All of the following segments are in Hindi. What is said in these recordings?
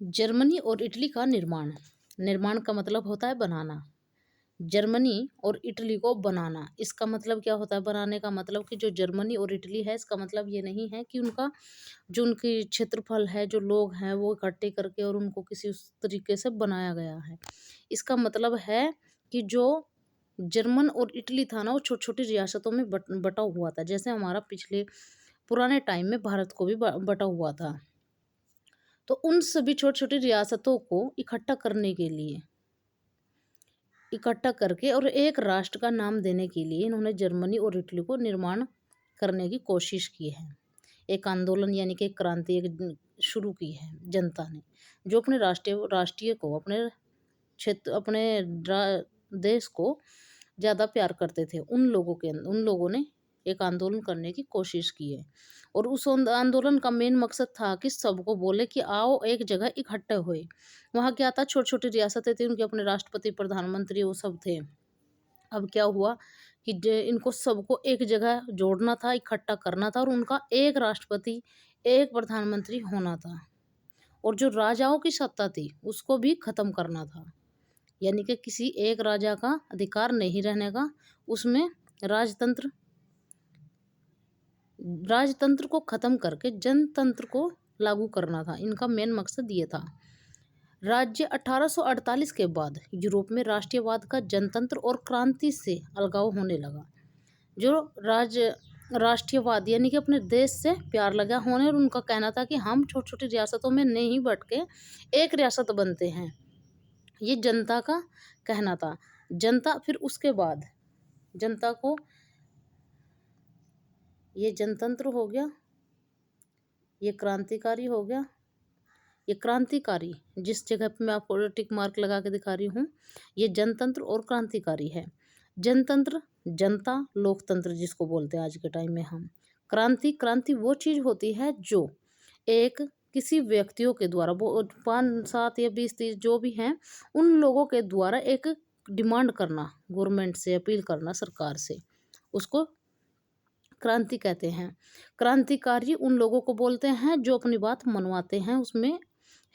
जर्मनी और इटली का निर्माण। निर्माण का मतलब होता है बनाना। जर्मनी और इटली को बनाना, इसका मतलब क्या होता है? बनाने का मतलब कि जो जर्मनी और इटली है, इसका मतलब ये नहीं है कि उनका जो उनकी क्षेत्रफल है, जो लोग हैं वो इकट्ठे करके और उनको किसी उस तरीके से बनाया गया है। इसका मतलब है कि जो जर्मन और इटली था ना, वो छोटी छोटी रियासतों में बटा हुआ था, जैसे हमारा पिछले पुराने टाइम में भारत को भी बटा हुआ था। तो उन सभी छोटी छोटी रियासतों को इकट्ठा करके और एक राष्ट्र का नाम देने के लिए इन्होंने जर्मनी और इटली को निर्माण करने की कोशिश की है। एक आंदोलन यानी कि एक क्रांति एक शुरू की है जनता ने, जो अपने राष्ट्रीय को, अपने क्षेत्र, देश को ज़्यादा प्यार करते थे। उन लोगों ने एक आंदोलन करने की कोशिश की है। और उस आंदोलन का मेन मकसद था कि सबको बोले कि आओ एक जगह इकट्ठे हुए। वहाँ क्या था, छोटी छोटी रियासतें थी, उनके अपने राष्ट्रपति, प्रधानमंत्री वो सब थे। अब क्या हुआ कि इनको सबको एक जगह जोड़ना था, इकट्ठा करना था और उनका एक राष्ट्रपति, एक प्रधानमंत्री होना था। और जो राजाओं की सत्ता थी उसको भी खत्म करना था, यानी कि किसी एक राजा का अधिकार नहीं रहने का। उसमें राजतंत्र राजतंत्र को खत्म करके जनतंत्र को लागू करना था। इनका मेन मकसद ये था। राज्य 1848 के बाद यूरोप में राष्ट्रीयवाद का जनतंत्र और क्रांति से अलगाव होने लगा। जो राष्ट्रीयवाद यानी कि अपने देश से प्यार लगा होने, और उनका कहना था कि हम छोटी छोटी रियासतों में नहीं बट के एक रियासत बनते हैं, ये जनता का कहना था। जनता फिर उसके बाद जनता को, ये जनतंत्र हो गया, ये क्रांतिकारी हो गया। ये क्रांतिकारी, जिस जगह पे मैं आपको टिक मार्क लगा के दिखा रही हूँ, ये जनतंत्र और क्रांतिकारी है। जनतंत्र जनता, लोकतंत्र जिसको बोलते हैं आज के टाइम में हम। क्रांति वो चीज़ होती है जो एक किसी व्यक्तियों के द्वारा, वो 5, 7 या 20, 30 जो भी हैं, उन लोगों के द्वारा एक डिमांड करना, गवर्नमेंट से अपील करना, सरकार से, उसको क्रांति कहते हैं। क्रांतिकारी उन लोगों को बोलते हैं जो अपनी बात मनवाते हैं, उसमें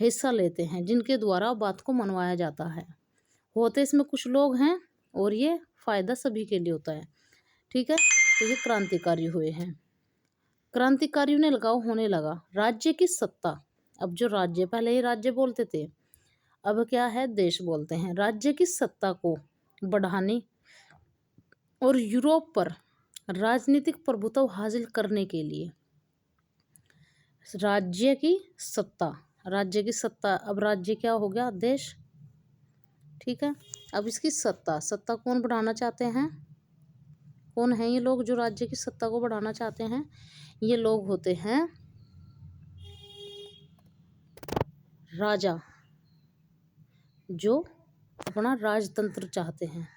हिस्सा लेते हैं, जिनके द्वारा बात को मनवाया जाता है। होते इसमें कुछ लोग हैं और ये फायदा सभी के लिए होता है। ठीक है, तो ये क्रांतिकारी हुए हैं। क्रांतिकारियों ने लगाव होने लगा राज्य की सत्ता। अब जो राज्य, पहले ही राज्य बोलते थे, अब क्या है, देश बोलते हैं। राज्य की सत्ता को बढ़ाने और यूरोप पर राजनीतिक प्रभुत्व हासिल करने के लिए राज्य की सत्ता, अब राज्य क्या हो गया, देश। ठीक है, अब इसकी सत्ता कौन बढ़ाना चाहते हैं? कौन है ये लोग जो राज्य की सत्ता को बढ़ाना चाहते हैं? ये लोग होते हैं राजा, जो अपना राजतंत्र चाहते हैं।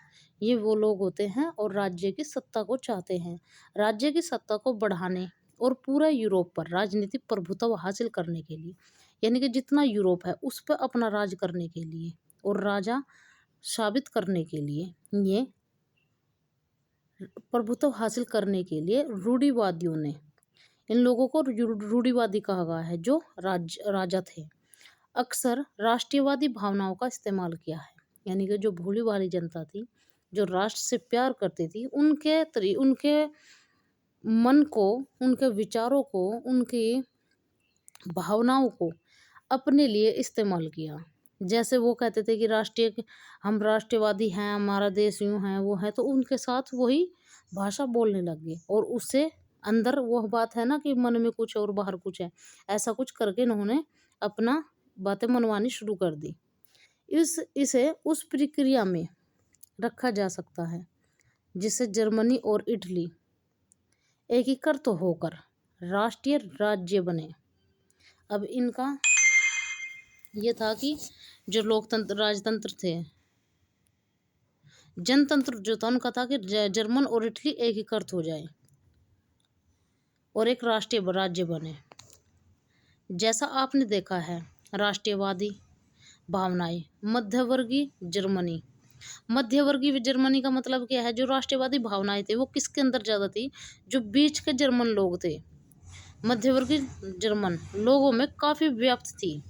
ये वो लोग होते हैं और राज्य की सत्ता को चाहते हैं। राज्य की सत्ता को बढ़ाने और पूरा यूरोप पर राजनीतिक प्रभुत्व हासिल करने के लिए, यानी कि जितना यूरोप है उस पर अपना राज करने के लिए और राजा साबित करने के लिए, ये प्रभुत्व हासिल करने के लिए रूढ़िवादियों ने, इन लोगों को रूढ़िवादी कहा गया है, जो राजा थे, अक्सर राष्ट्रीयवादी भावनाओं का इस्तेमाल किया है। यानी कि जो भोली भाली जनता थी, जो राष्ट्र से प्यार करती थी, उनके मन को, उनके विचारों को, उनकी भावनाओं को अपने लिए इस्तेमाल किया। जैसे वो कहते थे कि हम राष्ट्रवादी हैं, हमारा देश यूँ है वो है, तो उनके साथ वही भाषा बोलने लग गए और उससे अंदर वह बात है ना कि मन में कुछ और बाहर कुछ है, ऐसा कुछ करके इन्होंने अपना बातें मनवानी शुरू कर दी। इसे उस प्रक्रिया में रखा जा सकता है जिससे जर्मनी और इटली एकीकृत होकर राष्ट्रीय राज्य बने। अब इनका ये था कि जो लोकतंत्र, राजतंत्र थे, जनतंत्र जो था, उनका था कि जर्मन और इटली एकीकृत हो जाए और एक राष्ट्रीय राज्य बने। जैसा आपने देखा है, राष्ट्रीयवादी भावनाएं, मध्यवर्गीय जर्मनी का मतलब क्या है? जो राष्ट्रवादी भावनाएं थे वो किसके अंदर ज़्यादा थी? जो बीच के जर्मन लोग थे, मध्यवर्गीय जर्मन लोगों में काफ़ी व्याप्त थी।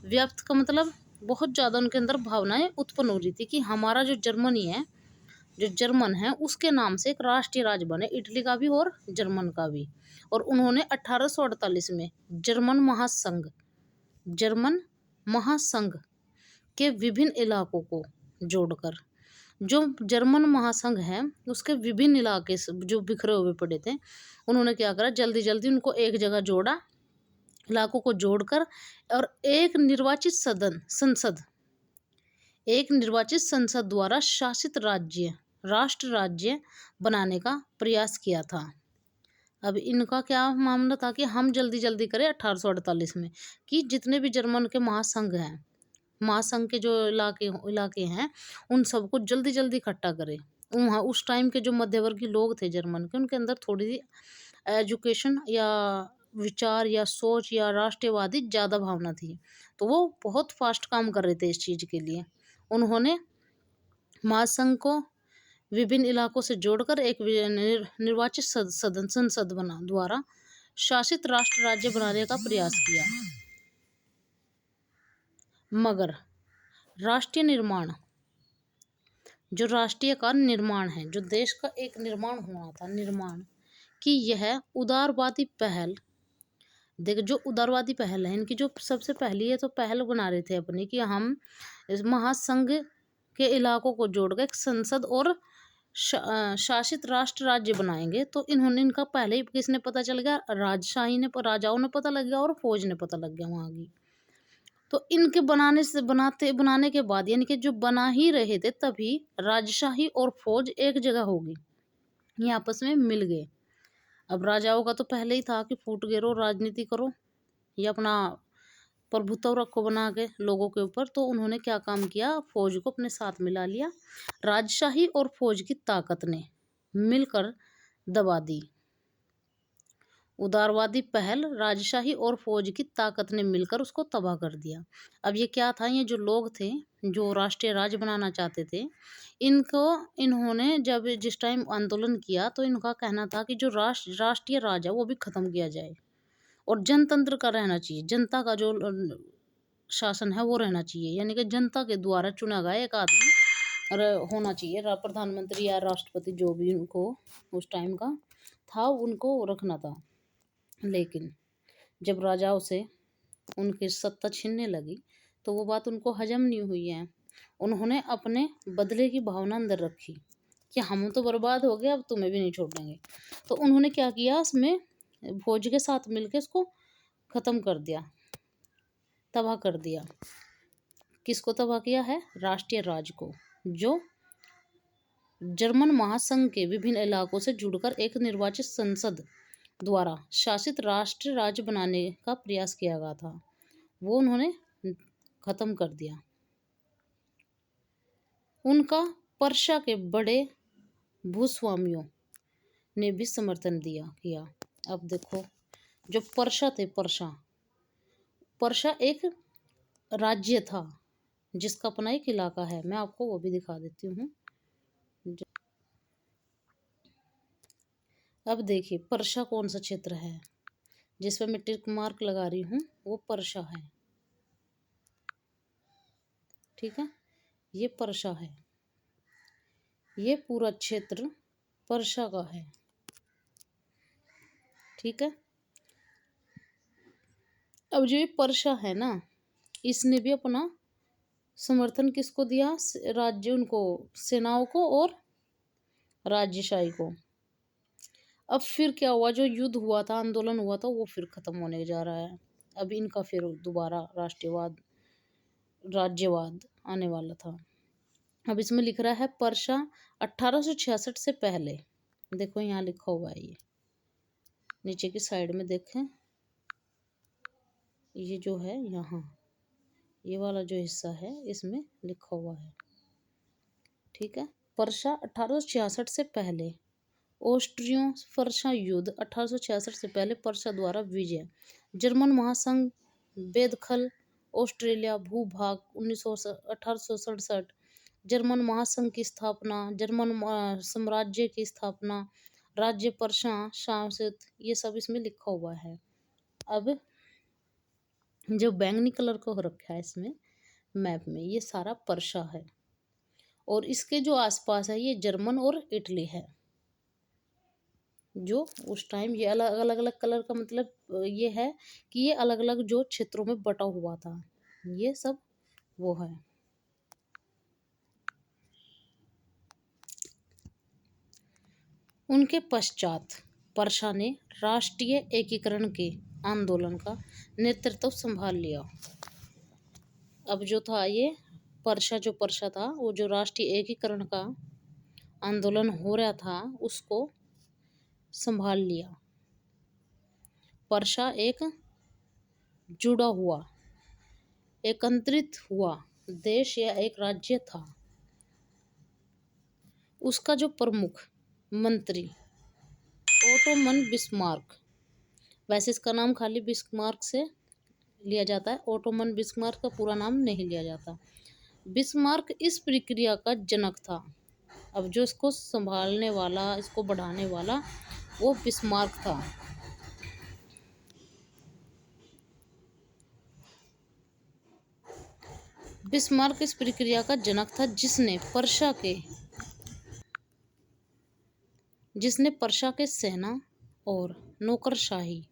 व्यक्त का मतलब बहुत ज़्यादा उनके अंदर भावनाएं उत्पन्न हो रही थी कि हमारा जो जर्मनी है, जो जर्मन है, उसके नाम से एक राष्ट्रीय राज्य बने, इटली का भी और जर्मन का भी। और उन्होंने 1848 में जर्मन महासंघ के विभिन्न इलाकों को जोड़कर, जो जर्मन महासंघ है उसके विभिन्न इलाके जो बिखरे हुए पड़े थे, उन्होंने क्या करा, जल्दी जल्दी उनको एक जगह जोड़ा, इलाकों को जोड़कर, और एक निर्वाचित संसद द्वारा शासित राष्ट्र राज्य बनाने का प्रयास किया था। अब इनका क्या मामला था कि हम जल्दी जल्दी करें 1848 में, कि जितने भी जर्मन के महासंघ के जो इलाके हैं, उन सबको जल्दी जल्दी इकट्ठा करें। वहाँ उस टाइम के जो मध्यवर्गीय लोग थे जर्मन के, उनके अंदर थोड़ी सी एजुकेशन या विचार या सोच या राष्ट्रवादी ज़्यादा भावना थी, तो वो बहुत फास्ट काम कर रहे थे इस चीज़ के लिए। उन्होंने महासंघ को विभिन्न इलाकों से जोड़कर एक निर्वाचित संसद द्वारा शासित राष्ट्र राज्य बनाने का प्रयास किया। मगर राष्ट्रीय निर्माण, जो राष्ट्रीय का निर्माण है, जो देश का एक निर्माण होना था, कि यह उदारवादी पहल, देखो जो उदारवादी पहल है इनकी, जो सबसे पहली है तो पहल बना रहे थे अपनी कि हम इस महासंघ के इलाकों को जोड़कर एक संसद और शासित राष्ट्र राज्य बनाएंगे। तो इनका पहले ही किसने पता चल गया, राजाओं ने पता लग गया और फौज ने पता लग गया वहाँ की। तो इनके बनाने के बाद, यानी कि जो बना ही रहे थे, तभी राजशाही और फौज एक जगह होगी, ये आपस में मिल गए। अब राजाओं का तो पहले ही था कि फूट गिरो, राजनीति करो, ये अपना प्रभुत्व रखो बना के लोगों के ऊपर। तो उन्होंने क्या काम किया, फौज को अपने साथ मिला लिया। राजशाही और फौज की ताकत ने मिलकर दबा दी। उदारवादी पहल, राजशाही और फौज की ताकत ने मिलकर उसको तबाह कर दिया। अब ये क्या था, ये जो लोग थे जो राष्ट्रीय राज्य बनाना चाहते थे, इन्होंने जब जिस टाइम आंदोलन किया, तो इनका कहना था कि जो राष्ट्रीय राज है वो भी खत्म किया जाए और जनतंत्र का रहना चाहिए, जनता का जो शासन है वो रहना चाहिए, यानी कि जनता के द्वारा चुना गया एक आदमी होना चाहिए, प्रधानमंत्री या राष्ट्रपति, जो भी उनको उस टाइम का था, उनको रखना था। लेकिन जब राजाओं से उनकी सत्ता छीनने लगी, तो वो बात उनको हजम नहीं हुई है। उन्होंने अपने बदले की भावना अंदर रखी कि हम तो बर्बाद हो गए, अब तुम्हें भी नहीं छोड़ेंगे। तो उन्होंने क्या किया, इसमें फौज के साथ मिलकर इसको ख़त्म कर दिया, तबाह कर दिया। किसको तबाह किया है, राष्ट्रीय राज को, जो जर्मन महासंघ के विभिन्न इलाकों से जुड़कर एक निर्वाचित संसद द्वारा शासित राष्ट्र राज्य बनाने का प्रयास किया गया था, वो उन्होंने खत्म कर दिया। उनका पर्शा के बड़े भूस्वामियों ने भी समर्थन किया। अब देखो, जो पर्शा थे, पर्शा एक राज्य था जिसका अपना एक इलाका है, मैं आपको वो भी दिखा देती हूँ। अब देखिए पर्शा कौन सा क्षेत्र है, जिस पर मैं टिक मार्क लगा रही हूँ, वो पर्शा है, ठीक है, ये पर्शा है, ये पूरा क्षेत्र पर्शा का है, ठीक है। अब जो ये पर्शा है ना, इसने भी अपना समर्थन किसको दिया, सेनाओं को और राजशाही को। अब फिर क्या हुआ, जो युद्ध हुआ था, आंदोलन हुआ था, वो फिर खत्म होने जा रहा है। अब इनका फिर दोबारा राज्यवाद आने वाला था। अब इसमें लिख रहा है पर्शा 1866 से पहले, देखो यहाँ लिखा हुआ है, ये नीचे की साइड में देखें, ये जो है यहाँ, ये वाला जो हिस्सा है इसमें लिखा हुआ है, ठीक है। पर्शा 1866 से पहले, ऑस्ट्रियो पर्शा युद्ध 1866 से पहले पर्शा द्वारा विजय, जर्मन महासंघ बेदखल, ऑस्ट्रेलिया भूभाग 1867, जर्मन महासंघ की स्थापना, जर्मन साम्राज्य की स्थापना, राज्य पर्शा शासित, ये सब इसमें लिखा हुआ है। अब जो बैंगनी कलर का हो रखा है इसमें मैप में, ये सारा पर्शिया है। और इसके जो आसपास है ये जर्मन और इटली है। जो उस टाइम ये अलग अलग अलग कलर का मतलब ये है कि ये अलग अलग जो क्षेत्रों में बटा हुआ था, ये सब वो है। उनके पश्चात पर्शिया ने राष्ट्रीय एकीकरण के आंदोलन का नेतृत्व संभाल लिया। अब जो था ये पर्शिया था, वो जो राष्ट्रीय एकीकरण का आंदोलन हो रहा था उसको संभाल लिया। पर्शिया एक जुड़ा हुआ, एकत्रित हुआ देश या एक राज्य था। उसका जो प्रमुख मंत्री ओटोमन बिस्मार्क, वैसे इसका नाम खाली बिस्मार्क से लिया जाता है, ओटोमन बिस्मार्क का पूरा नाम नहीं लिया जाता। बिस्मार्क इस प्रक्रिया का जनक था। अब जो इसको संभालने वाला, इसको बढ़ाने वाला वो बिस्मार्क था। बिस्मार्क इस प्रक्रिया का जनक था जिसने पर्शिया के सेना और नौकरशाही,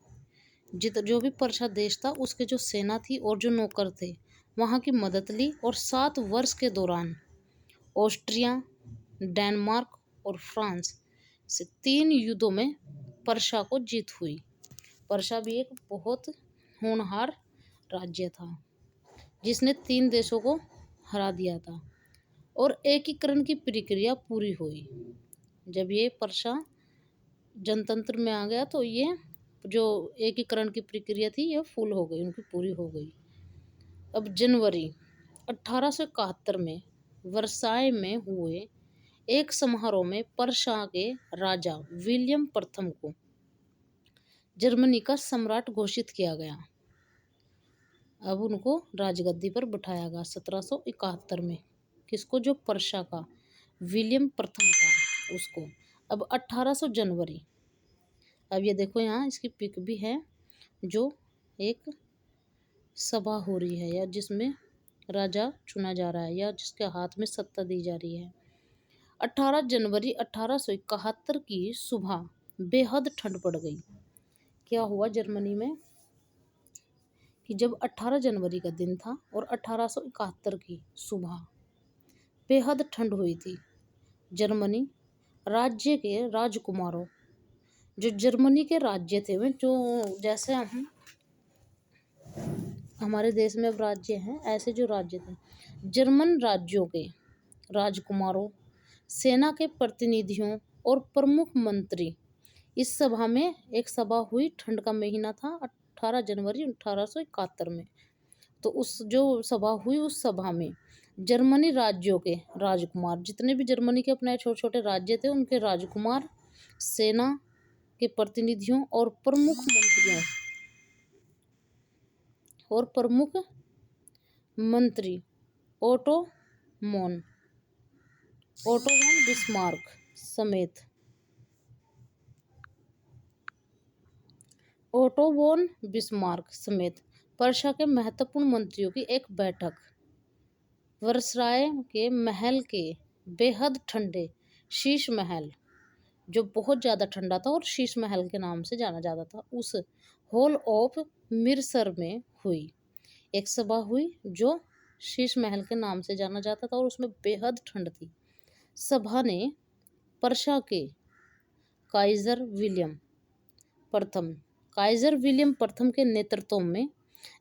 जो भी पर्शिया देश था उसके जो सेना थी और जो नौकर थे वहाँ की मदद ली। और 7 वर्ष के दौरान ऑस्ट्रिया, डेनमार्क और फ्रांस से 3 युद्धों में पर्शिया को जीत हुई। पर्शिया भी एक बहुत होनहार राज्य था जिसने 3 देशों को हरा दिया था और एकीकरण की प्रक्रिया पूरी हुई। जब ये पर्शिया जनतंत्र में आ गया तो ये जो एकीकरण की प्रक्रिया थी ये फुल हो गई, उनकी पूरी हो गई। अब जनवरी 1871 में वर्साय में हुए एक समारोह में पर्शिया के राजा विलियम प्रथम को जर्मनी का सम्राट घोषित किया गया। अब उनको राजगद्दी पर बिठाया गया 1771 में। किसको? जो पर्शिया का विलियम प्रथम था उसको। अब 1800 जनवरी, अब ये देखो यहाँ इसकी पिक भी है, जो एक सभा हो रही है या जिसमें राजा चुना जा रहा है या जिसके हाथ में सत्ता दी जा रही है। 18 जनवरी 1871 की सुबह बेहद ठंड पड़ गई। क्या हुआ जर्मनी में कि जब 18 जनवरी का दिन था और 1871 की सुबह बेहद ठंड हुई थी। जर्मनी राज्य के राजकुमारों, जो जर्मनी के राज्य थे वे, जो जैसे हम हमारे देश में अब राज्य हैं, ऐसे जो राज्य थे जर्मन राज्यों के राजकुमारों, सेना के प्रतिनिधियों और प्रमुख मंत्री इस सभा में, एक सभा हुई, ठंड का महीना था 18 जनवरी 1871 में। तो उस जो सभा हुई उस सभा में जर्मनी राज्यों के राजकुमार, जितने भी जर्मनी के अपने छोटे छोटे राज्य थे उनके राजकुमार, सेना के प्रतिनिधियों और प्रमुख मंत्रियों और प्रमुख मंत्री ओटोमन बिस्मार्क समेत पर्शिया के महत्वपूर्ण मंत्रियों की एक बैठक वर्साय के महल के बेहद ठंडे शीश महल, जो बहुत ज़्यादा ठंडा था और शीश महल के नाम से जाना जाता था, उस हॉल ऑफ मिरसर में हुई। एक सभा हुई जो शीश महल के नाम से जाना जाता था और उसमें बेहद ठंड थी। सभा ने पर्शिया के काइजर विलियम प्रथम के नेतृत्व में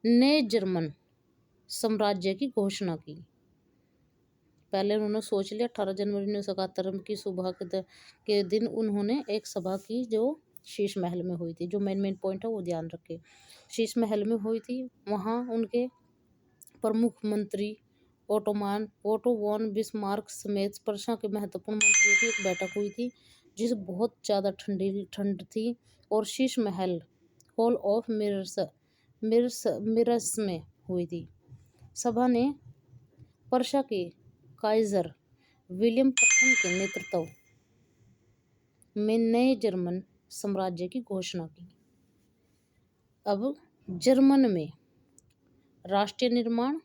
नए जर्मन साम्राज्य की घोषणा की। पहले उन्होंने सोच लिया 18 जनवरी 1971 की सुबह के दिन उन्होंने एक सभा की जो शीश महल में हुई थी। जो मेन पॉइंट है वो ध्यान रखे, शीश महल में हुई थी। वहाँ उनके प्रमुख मंत्री ओटोवन बिस्मार्क समेत पर्शिया के महत्वपूर्ण मंत्रियों की एक बैठक हुई थी जिस बहुत ज़्यादा ठंड थी और शीश महल हॉल ऑफ मिरस में हुई थी। सभा ने पर्शिया के काइजर विलियम प्रथम के नेतृत्व में नए जर्मन साम्राज्य की घोषणा की। अब जर्मन में राष्ट्रीय निर्माण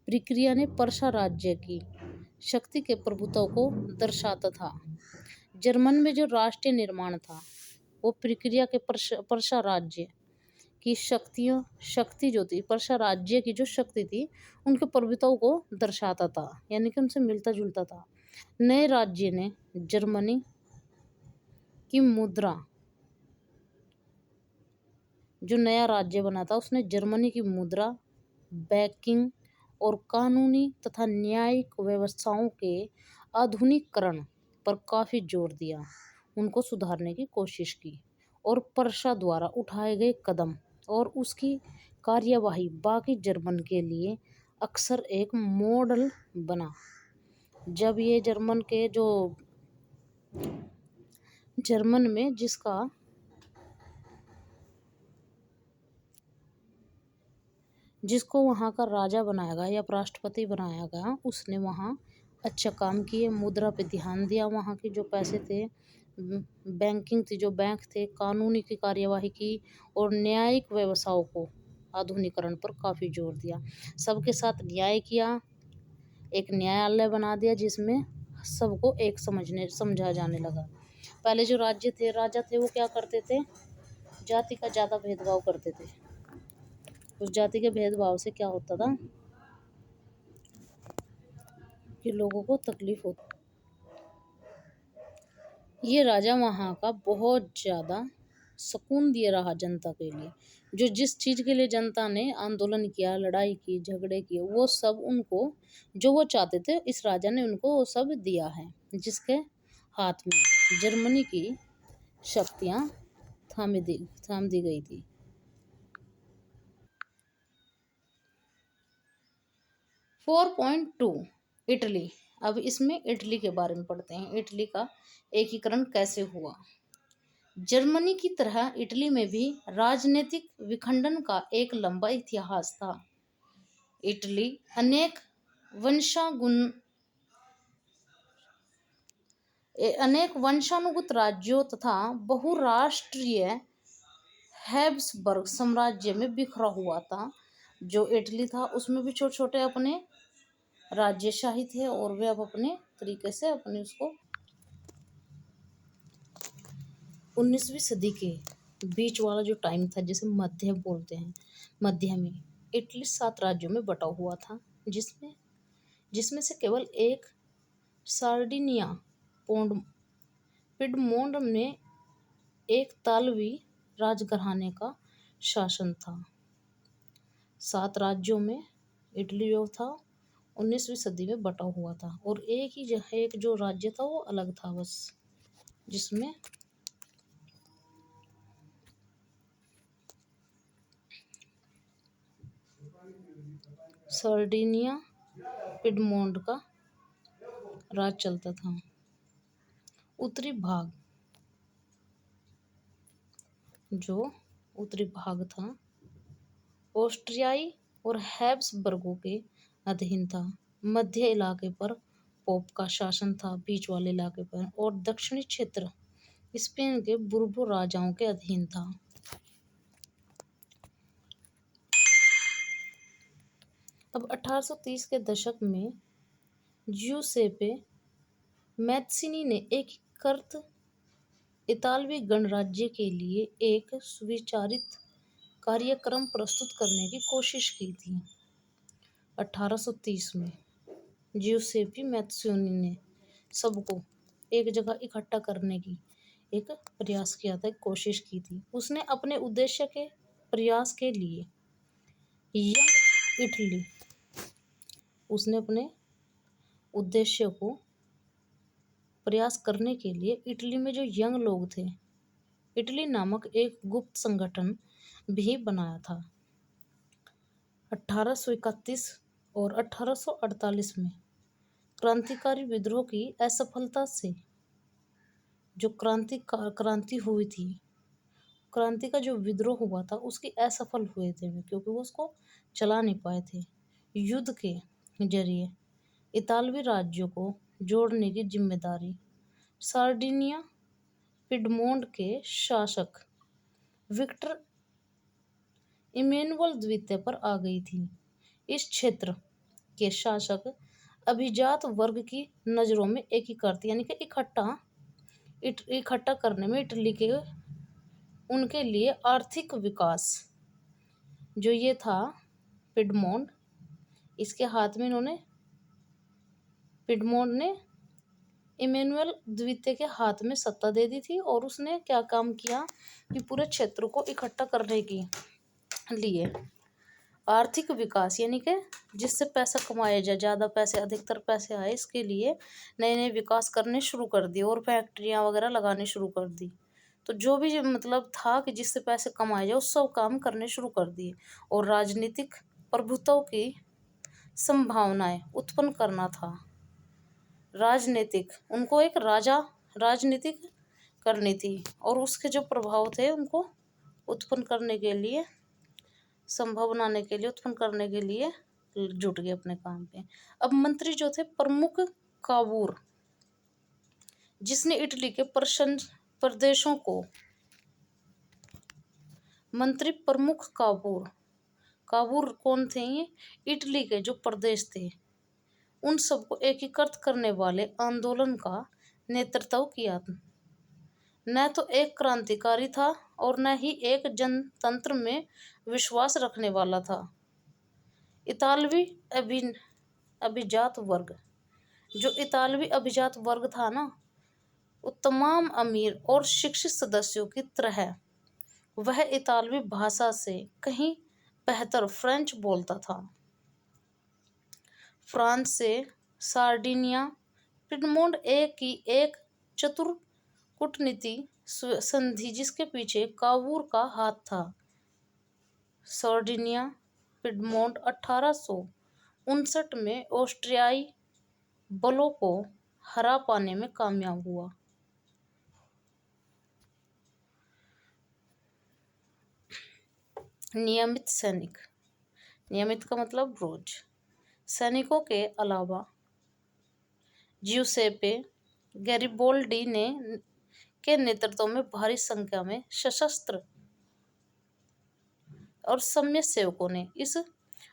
प्रक्रिया ने पर्सा राज्य की शक्ति के प्रभुत्व को दर्शाता था। जर्मन में जो राष्ट्रीय निर्माण था वो प्रक्रिया के पर्सा राज्य की शक्ति जो थी, पर्सा राज्य की जो शक्ति थी उनके प्रभुत्व को दर्शाता था, यानी कि उनसे मिलता जुलता था। नए राज्य ने जर्मनी की मुद्रा, जो नया राज्य बना था उसने जर्मनी की मुद्रा, बैंकिंग और कानूनी तथा न्यायिक व्यवस्थाओं के आधुनिकीकरण पर काफ़ी जोर दिया, उनको सुधारने की कोशिश की और पर्सा द्वारा उठाए गए कदम और उसकी कार्यवाही बाकी जर्मन के लिए अक्सर एक मॉडल बना। जब ये जर्मन के जो जर्मन में जिसको वहाँ का राजा बनाया गया या राष्ट्रपति बनाया गया, उसने वहाँ अच्छा काम किए, मुद्रा पे ध्यान दिया, वहाँ के जो पैसे थे, बैंकिंग थी, जो बैंक थे, कानूनी की कार्यवाही की और न्यायिक व्यवसायों को आधुनिकीकरण पर काफ़ी जोर दिया। सबके साथ न्याय किया, एक न्यायालय बना दिया जिसमें सबको एक समझा जाने लगा। पहले जो राजा थे वो क्या करते थे, जाति का ज़्यादा भेदभाव करते थे। उस जाति के भेदभाव से क्या होता था कि लोगों को तकलीफ होती। ये राजा वहाँ का बहुत ज़्यादा सुकून दिए रहा जनता के लिए। जो जिस चीज़ के लिए जनता ने आंदोलन किया, लड़ाई की, झगड़े किए, वो सब उनको जो वो चाहते थे इस राजा ने उनको वो सब दिया है, जिसके हाथ में जर्मनी की शक्तियाँ थाम दी गई थी। 4.2 इटली। अब इसमें इटली के बारे में पढ़ते हैं, इटली का एकीकरण कैसे हुआ। जर्मनी की तरह इटली में भी राजनीतिक विखंडन का एक लंबा इतिहास था। इटली अनेक वंशानुगत राज्यों तथा बहुराष्ट्रीय हैब्सबर्ग साम्राज्य में बिखरा हुआ था। जो इटली था उसमें भी छोटे छोटे अपने राज्यशाही थे और वे अब अपने तरीके से अपने उसको 19वीं सदी के बीच वाला जो टाइम था, जिसे मध्य बोलते हैं, मध्य में इटली 7 राज्यों में बटा हुआ था, जिसमें से केवल एक सार्डिनिया पिडमोंट में एक तालवी राजघराने का शासन था। 7 राज्यों में इटली जो था 19वीं सदी में बटा हुआ था और एक जो राज्य था वो अलग था बस, जिसमें सार्डिनिया पिडमोंट का राज चलता था। उत्तरी भाग था ऑस्ट्रियाई और हैब्सबर्गों के अधीन था। मध्य इलाके पर पोप का शासन था, बीच वाले इलाके पर, और दक्षिणी क्षेत्र स्पेन के बुर्बो राजाओं के अधीन था। अब 1830 के दशक में ज्यूसेppe मैत्सिनी ने एकीकृत इतालवी गणराज्य के लिए एक सुविचारित कार्यक्रम प्रस्तुत करने की कोशिश की थी। 1830 में ज्यूसेppe मैत्सिनी ने सबको एक जगह इकट्ठा करने की एक प्रयास किया था, एक कोशिश की थी। उसने अपने उद्देश्य के प्रयास के लिए यंग इटली उसने अपने उद्देश्य को प्रयास करने के लिए इटली में जो यंग लोग थे, इटली नामक एक गुप्त संगठन भी बनाया था। 1831 और 1848 में क्रांतिकारी विद्रोह की असफलता से जो क्रांति हुई थी, क्रांति का जो विद्रोह हुआ था उसकी असफल हुए थे वे, क्योंकि वो उसको चला नहीं पाए थे। युद्ध के जरिए इतालवी राज्यों को जोड़ने की जिम्मेदारी सार्डिनिया पिडमोंट के शासक विक्टर इमैनुअल द्वितीय पर आ गई थी। इस क्षेत्र के शासक अभिजात वर्ग की नज़रों में एकीकृत यानी कि इकट्ठा करने में इटली के उनके लिए आर्थिक विकास जो ये था पिडमोंट, इसके हाथ में इन्होंने पिडमोंट ने इमैनुअल द्वितीय के हाथ में सत्ता दे दी थी और उसने क्या काम किया कि पूरे क्षेत्र को इकट्ठा करने के लिए आर्थिक विकास यानी कि जिससे पैसा कमाया जाए, ज़्यादा पैसे अधिकतर पैसे आए, इसके लिए नए नए विकास करने शुरू कर दिए और फैक्ट्रियाँ वगैरह लगाने शुरू कर दी। तो जो भी मतलब था कि जिससे पैसे कमाए जाए उस सब काम करने शुरू कर दिए और राजनीतिक प्रभुत्व की संभावनाएं उत्पन्न करना था। राजनीतिक उनको एक राजनीतिक करनी थी और उसके जो प्रभाव थे उनको उत्पन्न करने के लिए संभव बनाने के लिए उत्पन्न करने के लिए जुट गए अपने काम पे। अब मंत्री जो थे प्रमुख काबूर, जिसने इटली के प्रदेशों को मंत्री प्रमुख काबूर काबूर कौन थे? ये इटली के जो प्रदेश थे उन सबको एकीकृत करने वाले आंदोलन का नेतृत्व किया। न तो एक क्रांतिकारी था और न ही एक जनतंत्र में विश्वास रखने वाला था। इतालवी अभिजात वर्ग जो इतालवी अभिजात वर्ग था ना, वो तमाम अमीर और शिक्षित सदस्यों की तरह वह इतालवी भाषा से कहीं बेहतर फ्रेंच बोलता था। फ्रांस से सार्डिनिया पिडमोंट एक चतुर कूटनीति संधि जिसके पीछे काबूर का हाथ था। सार्डिनिया पिडमोंट 1859 में ऑस्ट्रियाई बलों को हरा पाने में कामयाब हुआ। नियमित सैनिक, नियमित का मतलब रोज, सैनिकों के अलावा जिउसेप्पे गैरिबोल्डी के नेतृत्व में भारी संख्या में सशस्त्र और सैन्य सेवकों ने इस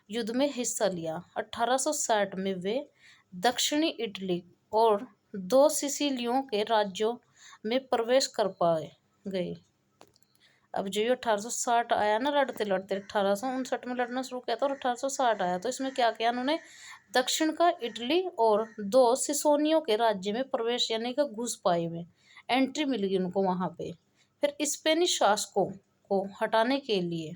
युद्ध में हिस्सा लिया। 1860 में वे दक्षिणी इटली और 2 सिसिलियों के राज्यों में प्रवेश कर पाए गए। अब जो ये 1860 आया ना, लड़ते लड़ते 1859 में लड़ना शुरू किया था और 1860 आया, तो इसमें क्या किया उन्होंने? दक्षिण का इटली और 2 सिसोनियों के राज्य में प्रवेश यानी कि घुस पाए हुए, एंट्री मिल गई उनको वहाँ पे। फिर स्पेनी शासकों को हटाने के लिए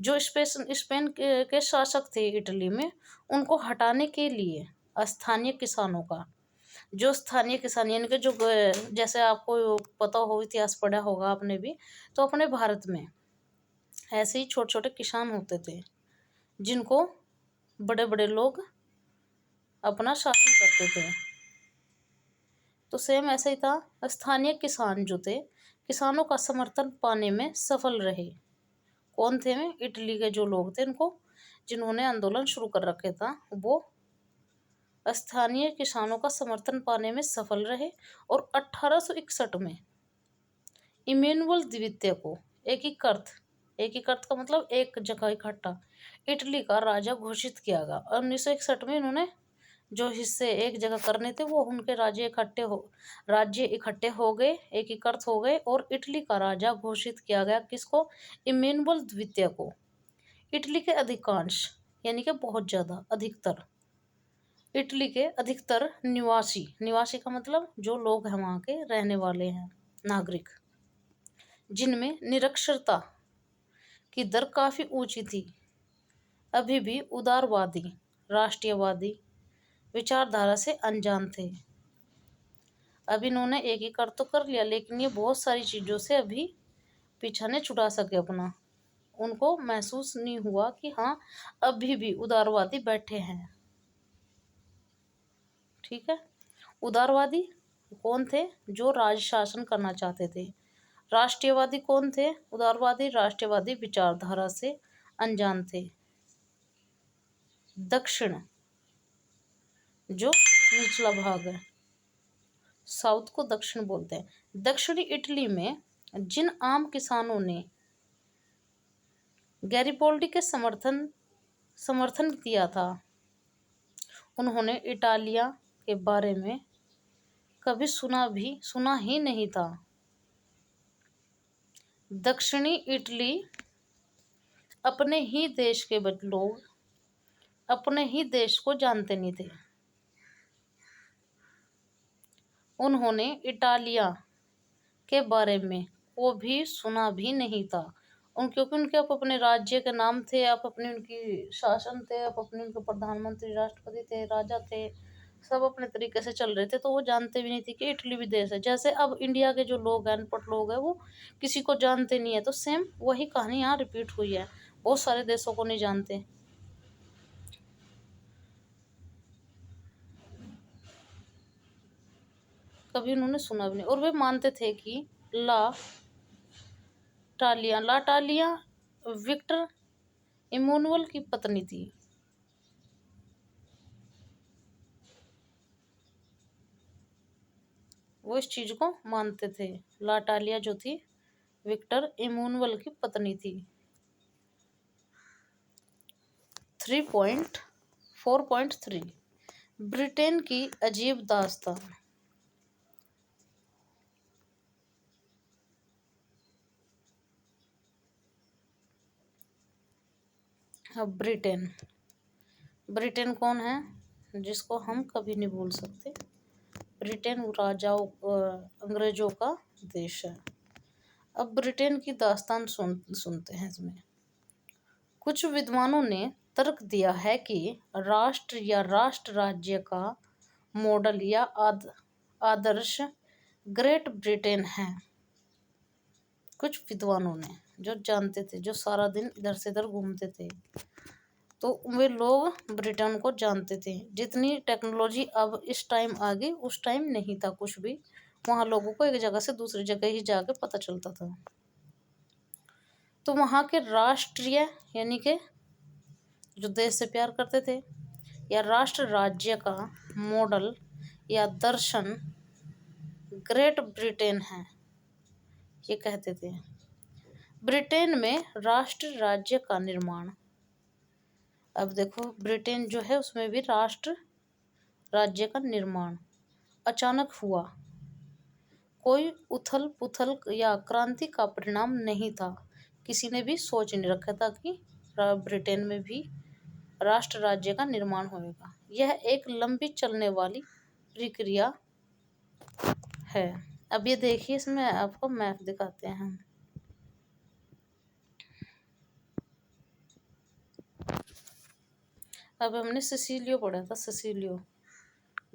जो स्पेन के शासक थे इटली में, उनको हटाने के लिए स्थानीय किसानों का जो स्थानीय किसान यानी कि जो जैसे आपको पता हो, इतिहास पढ़ा होगा आपने भी, तो अपने भारत में ऐसे ही छोटे छोटे किसान होते थे जिनको बड़े बड़े लोग अपना शासन करते थे। तो सेम ऐसा ही था, स्थानीय किसान जो थे किसानों का समर्थन पाने में सफल रहे। कौन थे? में इटली के जो लोग थे उनको जिन्होंने आंदोलन शुरू कर रखे था, वो स्थानीय किसानों का समर्थन पाने में सफल रहे और 1861 में इमैनुअल द्वितीय को एकीकृत का मतलब एक जगह इकट्ठा इटली का राजा घोषित किया गया। 1961 में इन्होंने जो हिस्से एक जगह करने थे वो उनके राज्य इकट्ठे हो गए, एकीकृत हो गए और इटली का राजा घोषित किया गया। किसको? इमैनुअल द्वितीय को। इटली के अधिकांश यानी कि बहुत ज़्यादा अधिकतर इटली के अधिकतर निवासी का मतलब जो लोग हैं वहाँ के रहने वाले हैं, नागरिक, जिनमें निरक्षरता की दर काफ़ी ऊंची थी, अभी भी उदारवादी राष्ट्रीयवादी विचारधारा से अनजान थे। अब इन्होंने एकीकृत तो कर लिया, लेकिन ये बहुत सारी चीज़ों से अभी पीछा नहीं छुड़ा सके अपना। उनको महसूस नहीं हुआ कि हाँ अभी भी उदारवादी बैठे हैं। ठीक है, उदारवादी कौन थे? जो राज शासन करना चाहते थे। राष्ट्रीयवादी कौन थे? उदारवादी राष्ट्रीयवादी विचारधारा से अनजान थे। दक्षिण जो निचला भाग है, साउथ को दक्षिण बोलते हैं। दक्षिणी इटली में जिन आम किसानों ने गैरिबोल्डी के समर्थन किया था। उन्होंने इटालिया के बारे में कभी सुना ही नहीं था। दक्षिणी इटली अपने ही देश के लोग अपने ही देश को जानते नहीं थे। उन्होंने इटालिया के बारे में को भी सुना भी नहीं था। क्योंकि उनके आप अपने राज्य के नाम थे, आप अपने उनकी शासन थे, आप अपने उनके प्रधानमंत्री, राष्ट्रपति थे, राजा थे, सब अपने तरीके से चल रहे थे, तो वो जानते भी नहीं थे कि इटली भी देश है। जैसे अब इंडिया के जो लोग हैं, अनपढ़ लोग हैं, वो किसी को जानते नहीं है, तो सेम वही कहानी यहाँ रिपीट हुई है। बहुत सारे देशों को नहीं जानते। कभी उन्होंने सुना भी नहीं, और वे मानते थे कि ला टालिया विक्टर इमैनुअल की पत्नी थी। वो इस चीज को मानते थे। ला टालिया जो थी विक्टर इमैनुअल की पत्नी थी। 4.3 ब्रिटेन की अजीब दास्तान। अब ब्रिटेन कौन है जिसको हम कभी नहीं भूल सकते। ब्रिटेन राजाओं अंग्रेजों का देश है। अब ब्रिटेन की दास्तान सुनते हैं इसमें। कुछ विद्वानों ने तर्क दिया है कि राष्ट्र या राष्ट्र राज्य का मॉडल या आदर्श ग्रेट ब्रिटेन है। कुछ विद्वानों ने, जो जानते थे, जो सारा दिन इधर से इधर घूमते थे, तो वे लोग ब्रिटेन को जानते थे। जितनी टेक्नोलॉजी अब इस टाइम आ गई, उस टाइम नहीं था कुछ भी। वहाँ लोगों को एक जगह से दूसरी जगह ही जाके पता चलता था। तो वहाँ के राष्ट्रीय यानी कि जो देश से प्यार करते थे, या राष्ट्र राज्य का मॉडल या दर्शन ग्रेट ब्रिटेन है, ये कहते थे। ब्रिटेन में राष्ट्र राज्य का निर्माण। अब देखो, ब्रिटेन जो है उसमें भी राष्ट्र राज्य का निर्माण अचानक हुआ। कोई उथल पुथल या क्रांति का परिणाम नहीं था। किसी ने भी सोच नहीं रखा था कि ब्रिटेन में भी राष्ट्र राज्य का निर्माण होगा। यह एक लंबी चलने वाली प्रक्रिया है। अब ये देखिए, इसमें आपको मैप दिखाते हैं हम। अब हमने सिसिलियो पढ़ा था। सिसिलियो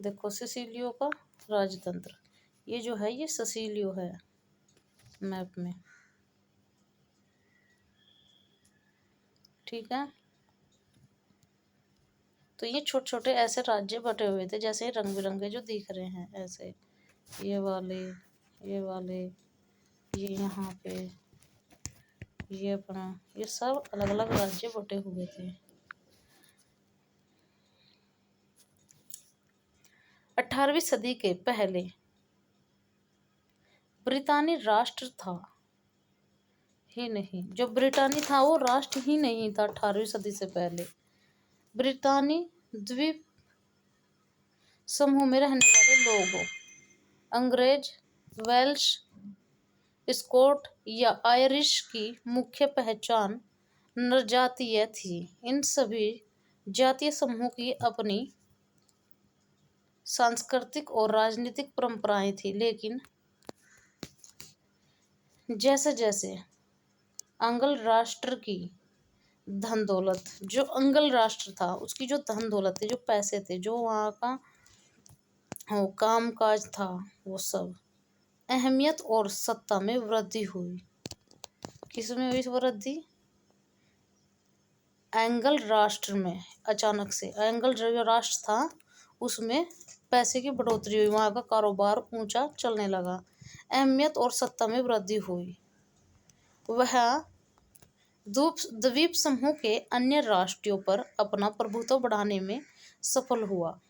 देखो, सिसिलियो का राजतंत्र, ये जो है ये सिसिलियो है मैप में, ठीक है। तो ये छोटे छोटे ऐसे राज्य बटे हुए थे, जैसे रंग बिरंगे जो दिख रहे हैं ऐसे, ये वाले, ये यहाँ पे, ये अपना, ये सब अलग अलग राज्य बटे हुए थे। 18वीं सदी के पहले ब्रितानी राष्ट्र था ही नहीं। जो ब्रिटानी था वो राष्ट्र ही नहीं था 18वीं सदी से पहले। ब्रितानी द्वीप समूह में रहने वाले लोगों, अंग्रेज, वेल्श, स्कॉट या आयरिश की मुख्य पहचान नरजातीय थी। इन सभी जातीय समूह की अपनी सांस्कृतिक और राजनीतिक परंपराएं थी, लेकिन जैसे जैसे अंग्ल राष्ट्र की धन दौलत, जो अंग्ल राष्ट्र था उसकी जो धन दौलत थी, जो पैसे थे, जो वहाँ का काम काज था, वो सब अहमियत और सत्ता में वृद्धि हुई। किसमें हुई वृद्धि? एंगल राष्ट्र में। अचानक से एंगल जो राष्ट्र था उसमें पैसे की बढ़ोतरी हुई, वहाँ का कारोबार ऊंचा चलने लगा, अहमियत और सत्ता में वृद्धि हुई। वह द्वीप समूह के अन्य राष्ट्रों पर अपना प्रभुत्व बढ़ाने में सफल हुआ।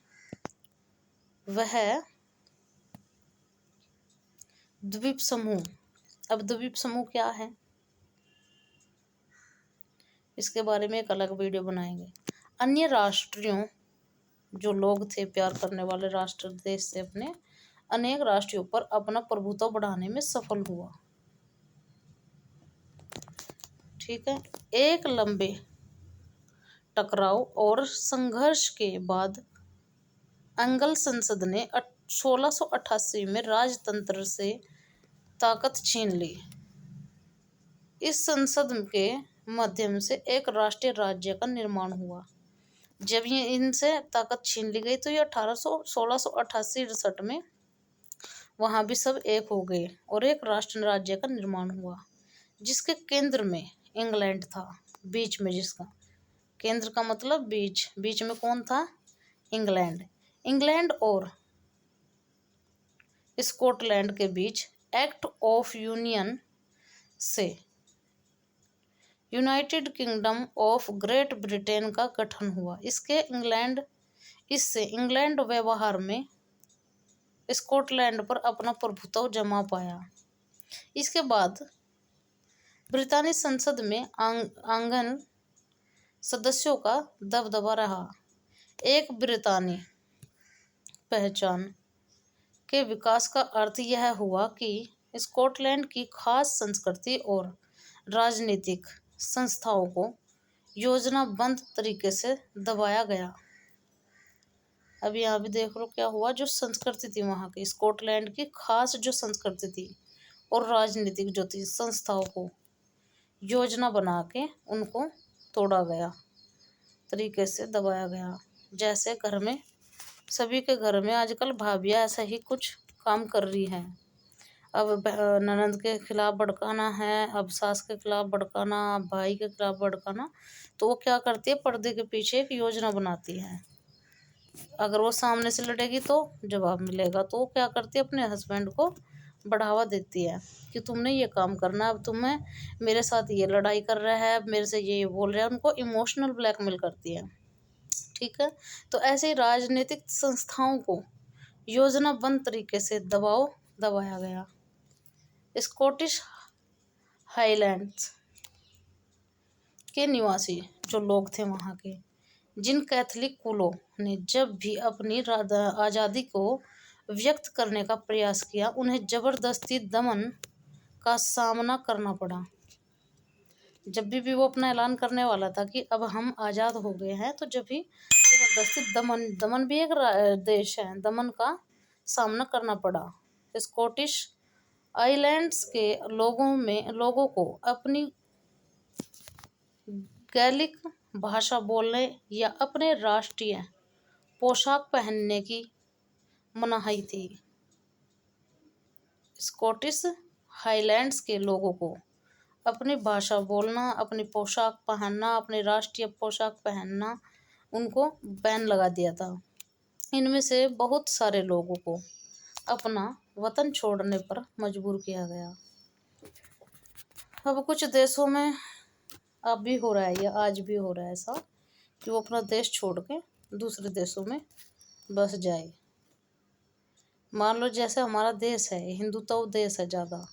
वह द्वीप समूह, अब द्वीप समूह क्या है? इसके बारे में एक अलग वीडियो बनाएंगे। अन्य राष्ट्रीयों जो लोग थे प्यार करने वाले राष्ट्र देश से अपने अनेक राष्ट्रीयों पर अपना प्रभुत्व बढ़ाने में सफल हुआ। ठीक है। एक लंबे टकराव और संघर्ष के बाद अंगल संसद ने 1688 में राजतंत्र से ताकत छीन ली। इस संसद के माध्यम से एक राष्ट्रीय राज्य का निर्माण हुआ। जब ये इनसे ताकत छीन ली गई तो ये 1688 में वहाँ भी सब एक हो गए और एक राष्ट्र राज्य का निर्माण हुआ, जिसके केंद्र में इंग्लैंड था। बीच में, जिसका केंद्र का मतलब बीच, बीच में कौन था? इंग्लैंड। इंग्लैंड और स्कॉटलैंड के बीच एक्ट ऑफ यूनियन से United kingdom of great Britain का गठन हुआ। इससे इंग्लैंड व्यवहार में स्कॉटलैंड पर अपना प्रभुत्व जमा पाया। इसके बाद ब्रितानी संसद में आंगन सदस्यों का दबदबा रहा। एक ब्रितानी पहचान के विकास का अर्थ यह हुआ कि स्कॉटलैंड की खास संस्कृति और राजनीतिक संस्थाओं को योजनाबद्ध तरीके से दबाया गया। अब यहाँ भी देख लो क्या हुआ। जो संस्कृति थी वहाँ की, स्कॉटलैंड की खास जो संस्कृति थी और राजनीतिक जो थी संस्थाओं को योजना बना के उनको तोड़ा गया, तरीके से दबाया गया। जैसे घर में, सभी के घर में आजकल भाभियाँ ऐसा ही कुछ काम कर रही हैं। अब ननद के खिलाफ भड़काना है, अब सास के खिलाफ भड़काना, अब भाई के खिलाफ भड़काना, तो वो क्या करती है, पर्दे के पीछे एक योजना बनाती है। अगर वो सामने से लड़ेगी तो जवाब मिलेगा, तो वो क्या करती है, अपने हस्बैंड को बढ़ावा देती है कि तुमने ये काम करना, अब तुम्हें मेरे साथ ये लड़ाई कर रहा है, अब मेरे से ये बोल रहा है, उनको इमोशनल ब्लैकमेल करती है। ठीक है। तो ऐसे ही राजनीतिक संस्थाओं को योजनाबद्ध तरीके से दबाया गया। स्कॉटिश हाईलैंड्स के निवासी जो लोग थे वहाँ के, जिन कैथोलिक कुलों ने जब भी अपनी आज़ादी को व्यक्त करने का प्रयास किया, उन्हें जबरदस्ती दमन का सामना करना पड़ा। जब भी वो अपना ऐलान करने वाला था कि अब हम आज़ाद हो गए हैं, तो जब भी जबरदस्ती दमन भी एक देश है, दमन का सामना करना पड़ा। स्कॉटिश आइलैंड्स के लोगों को अपनी गैलिक भाषा बोलने या अपने राष्ट्रीय पोशाक पहनने की मनाही थी। स्कॉटिश हाईलैंड्स के लोगों को अपनी भाषा बोलना, अपनी पोशाक पहनना, अपनी राष्ट्रीय पोशाक पहनना, उनको बैन लगा दिया था। इनमें से बहुत सारे लोगों को अपना वतन छोड़ने पर मजबूर किया गया। अब कुछ देशों में अब भी हो रहा है, या आज भी हो रहा है ऐसा कि वो अपना देश छोड़ के दूसरे देशों में बस जाए। मान लो जैसे हमारा देश है, हिंदुत्व देश है ज़्यादा,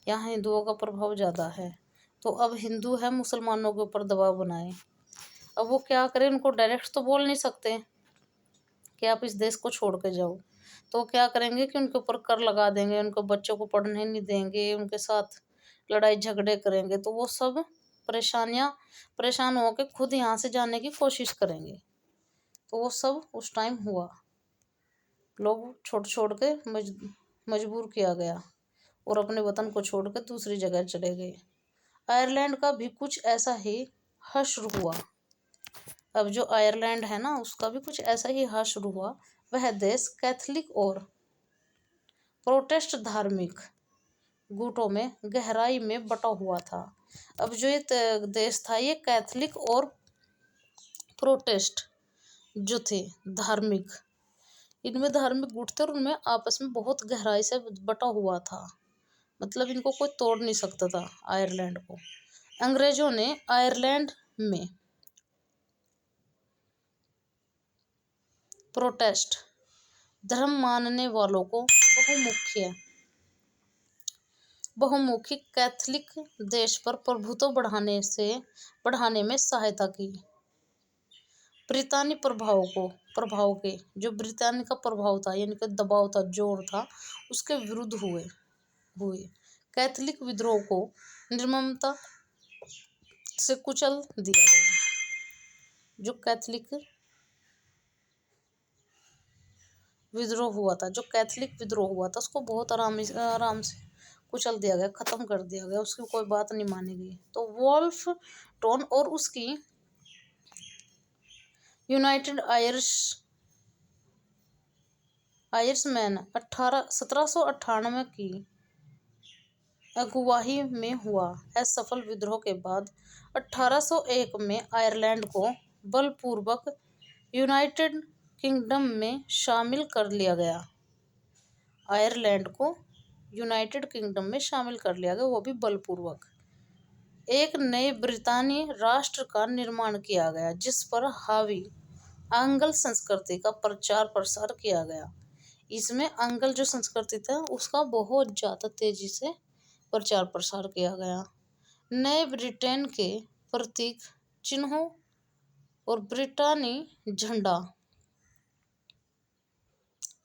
यहाँ हिंदुओं का प्रभाव ज़्यादा है, तो अब हिंदू है मुसलमानों के ऊपर दबाव बनाए। अब वो क्या करें, उनको डायरेक्ट तो बोल नहीं सकते कि आप इस देश को छोड़ के जाओ, तो क्या करेंगे कि उनके ऊपर कर लगा देंगे, उनको बच्चों को पढ़ने नहीं देंगे, उनके साथ लड़ाई झगड़े करेंगे, तो वो सब परेशान होकर खुद यहाँ से जाने की कोशिश करेंगे। तो वो सब उस टाइम हुआ, लोग छोड़ के मजबूर किया गया और अपने वतन को छोड़ कर दूसरी जगह चले गए। आयरलैंड का भी कुछ ऐसा ही हश्र हुआ। अब जो आयरलैंड है ना, उसका भी कुछ ऐसा ही हश्र हुआ। वह देश कैथोलिक और प्रोटेस्ट धार्मिक गुटों में गहराई में बटा हुआ था। अब जो ये देश था, ये कैथोलिक और प्रोटेस्ट जो थे धार्मिक, इनमें धार्मिक गुट थे और उनमें आपस में बहुत गहराई से बटा हुआ था। मतलब इनको कोई तोड़ नहीं सकता था आयरलैंड को। अंग्रेजों ने आयरलैंड में प्रोटेस्ट धर्म मानने वालों को बहुमुखी बहुमुखी कैथोलिक देश पर प्रभुत्व बढ़ाने में सहायता की। ब्रितानी प्रभाव के जो ब्रितानी का प्रभाव था यानी कि दबाव था, जोर था, उसके विरुद्ध हुए कैथोलिक विद्रोह को निर्ममता से कुचल दिया गया। जो कैथोलिक विद्रोह हुआ था उसको बहुत आराम से कुचल दिया गया, खत्म कर दिया गया, उसकी कोई बात नहीं मानी गई। तो वोल्फ टोन और उसकी यूनाइटेड आयर्समैन 1798 की अगुवाई में हुआ असफल विद्रोह के बाद 1801 में आयरलैंड को बलपूर्वक यूनाइटेड किंगडम में शामिल कर लिया गया। आयरलैंड को यूनाइटेड किंगडम में शामिल कर लिया गया, वो भी बलपूर्वक। एक नए ब्रितानी राष्ट्र का निर्माण किया गया जिस पर हावी आंग्ल संस्कृति का प्रचार प्रसार किया गया। इसमें आंग्ल जो संस्कृति था उसका बहुत ज़्यादा तेजी से प्रचार प्रसार किया गया। नए ब्रिटेन के प्रतीक चिन्हों और ब्रिटानी झंडा,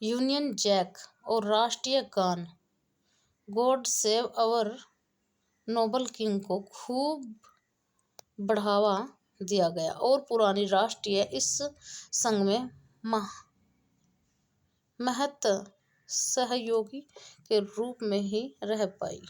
यूनियन जैक और राष्ट्रीय गान God save our Nobel king को खूब बढ़ावा दिया गया और पुरानी राष्ट्रीय इस संघ में महत्व सहयोगी के रूप में ही रह पाई।